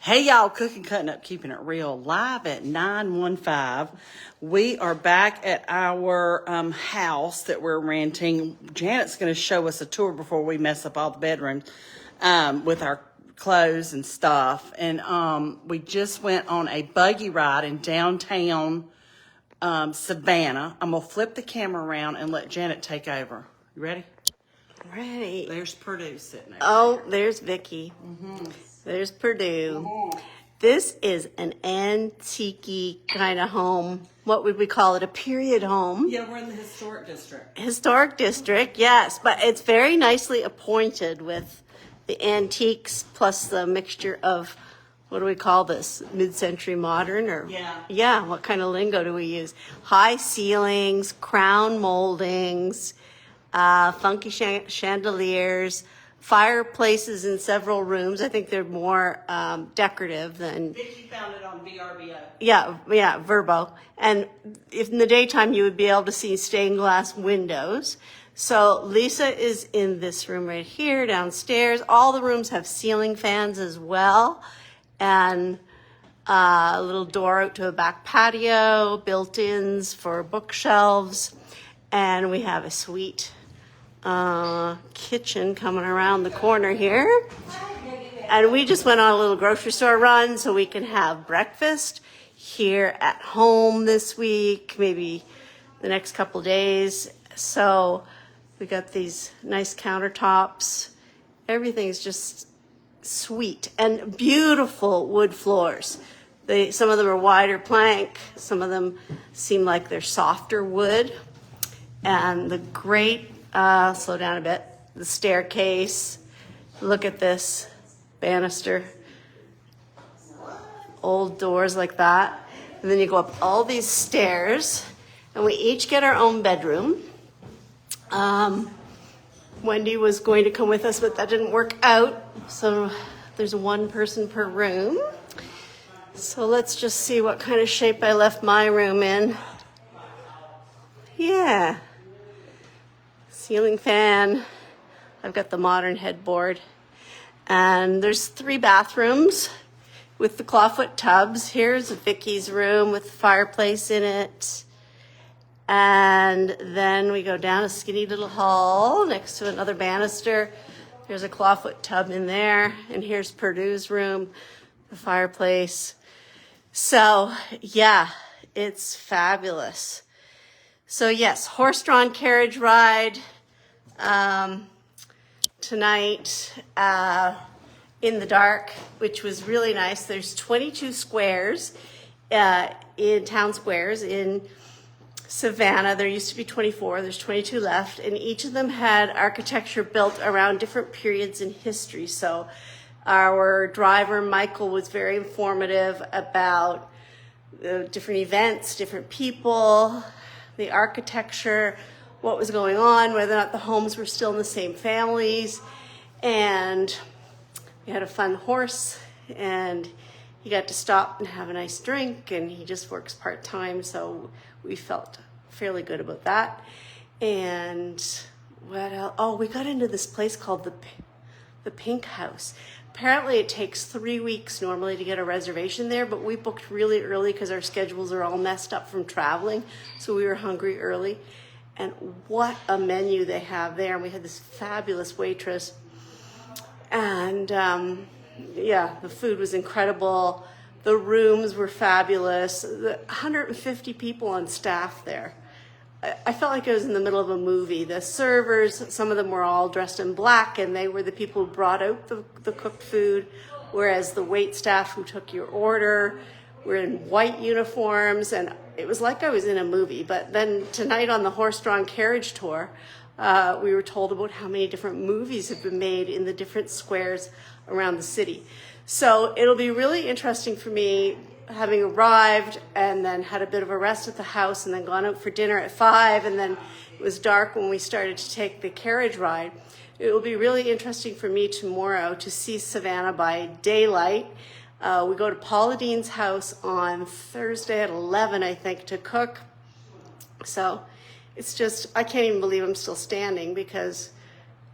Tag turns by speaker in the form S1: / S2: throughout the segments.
S1: Hey y'all, Cooking, Cutting Up, Keeping It Real, live at 915. We are back at our house that we're renting. Janet's going to show us a tour before we mess up all the bedrooms with our clothes and stuff. And we just went on a buggy ride in downtown Savannah. I'm going to flip the camera around and let Janet take over. You ready?
S2: Ready.
S1: There's Purdue sitting there.
S2: Oh, there's Vicky. Mm-hmm. There's Purdue. Mm-hmm. This is an antique kind of home. What would we call it? A period home.
S1: Yeah, we're in the historic district.
S2: Historic district, yes. But it's very nicely appointed with the antiques plus the mixture of, what do we call this? Mid-century modern? Or yeah, what kind of lingo do we use? High ceilings, crown moldings, funky chandeliers, fireplaces in several rooms. I think they're more decorative than...
S1: Vicky found it on vrbo.
S2: Yeah, vrbo. And if in the daytime, you would be able to see stained glass windows. So Lisa is in this room right here, downstairs. All the rooms have ceiling fans as well. And a little door out to a back patio, built-ins for bookshelves. And we have a sweet kitchen coming around the corner here. And we just went on a little grocery store run so we can have breakfast here at home this week, maybe the next couple days. So we got these nice countertops. Everything's just sweet and beautiful wood floors. Some of them are wider plank. Some of them seem like they're softer wood. And the great, slow down a bit, the staircase. Look at this banister. Old doors like that. And then you go up all these stairs, and we each get our own bedroom. Wendy was going to come with us, but that didn't work out. So there's one person per room. So let's just see what kind of shape I left my room in. Yeah. Ceiling fan. I've got the modern headboard. And there's 3 bathrooms with the clawfoot tubs. Here's Vicky's room with the fireplace in it. And then we go down a skinny little hall next to another banister. There's a clawfoot tub in there. And here's Purdue's room, the fireplace. So, yeah, it's fabulous. So, yes, horse-drawn carriage ride tonight in the dark, which was really nice. There's 22 squares in town squares in Savannah. There used to be 24. There's 22 left, and each of them had architecture built around different periods in history. So our driver, Michael, was very informative about the different events, different people, the architecture, what was going on, whether or not the homes were still in the same families. And we had a fun horse, and he got to stop and have a nice drink, and he just works part-time, so we felt fairly good about that. And what else? Oh, we got into this place called the Pink House. Apparently it takes 3 weeks normally to get a reservation there, but we booked really early because our schedules are all messed up from traveling, so we were hungry early. And what a menu they have there. And we had this fabulous waitress. And yeah, the food was incredible. The rooms were fabulous. 150 people on staff there. I felt like I was in the middle of a movie. The servers, some of them were all dressed in black, and they were the people who brought out the cooked food, whereas the wait staff who took your order were in white uniforms, and it was like I was in a movie. But then tonight on the horse-drawn carriage tour, we were told about how many different movies have been made in the different squares around the city. So it'll be really interesting for me, having arrived and then had a bit of a rest at the house and then gone out for dinner at 5, and then it was dark when we started to take the carriage ride. It will be really interesting for me tomorrow to see Savannah by daylight. We go to Paula Dean's house on Thursday at 11, I think, to cook. So it's just, I can't even believe I'm still standing because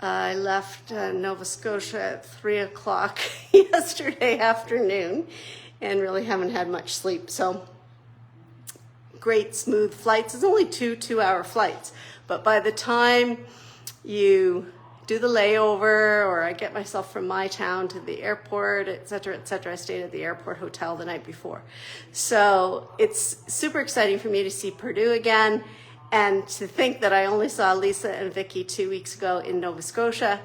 S2: I left Nova Scotia at 3 o'clock yesterday afternoon and really haven't had much sleep. So great smooth flights. It's only 2 2-hour flights, but by the time you do the layover, or I get myself from my town to the airport, et cetera, I stayed at the airport hotel the night before. So it's super exciting for me to see Purdue again, and to think that I only saw Lisa and Vicky 2 weeks ago in Nova Scotia,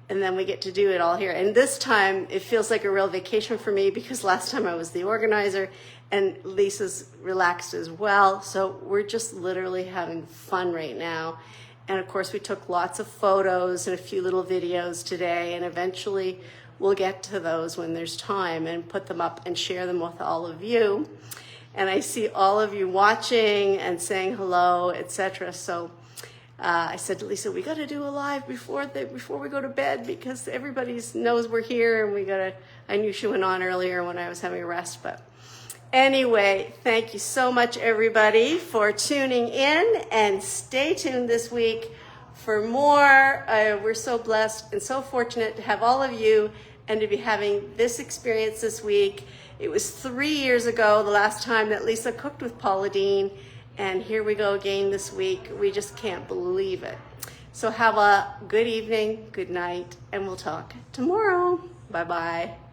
S2: and then we get to do it all here. And this time it feels like a real vacation for me, because last time I was the organizer and Lisa's relaxed as well. So we're just literally having fun right now. And of course, we took lots of photos and a few little videos today, and eventually we'll get to those when there's time and put them up and share them with all of you. And I see all of you watching and saying hello, etc. So I said to Lisa, we got to do a live before we go to bed, because everybody knows we're here, and I knew she went on earlier when I was having a rest, but anyway, thank you so much, everybody, for tuning in, and stay tuned this week for more. We're so blessed and so fortunate to have all of you and to be having this experience this week. It was 3 years ago, the last time that Lisa cooked with Paula Deen, and here we go again this week. We just can't believe it. So have a good evening, good night, and we'll talk tomorrow. Bye-bye.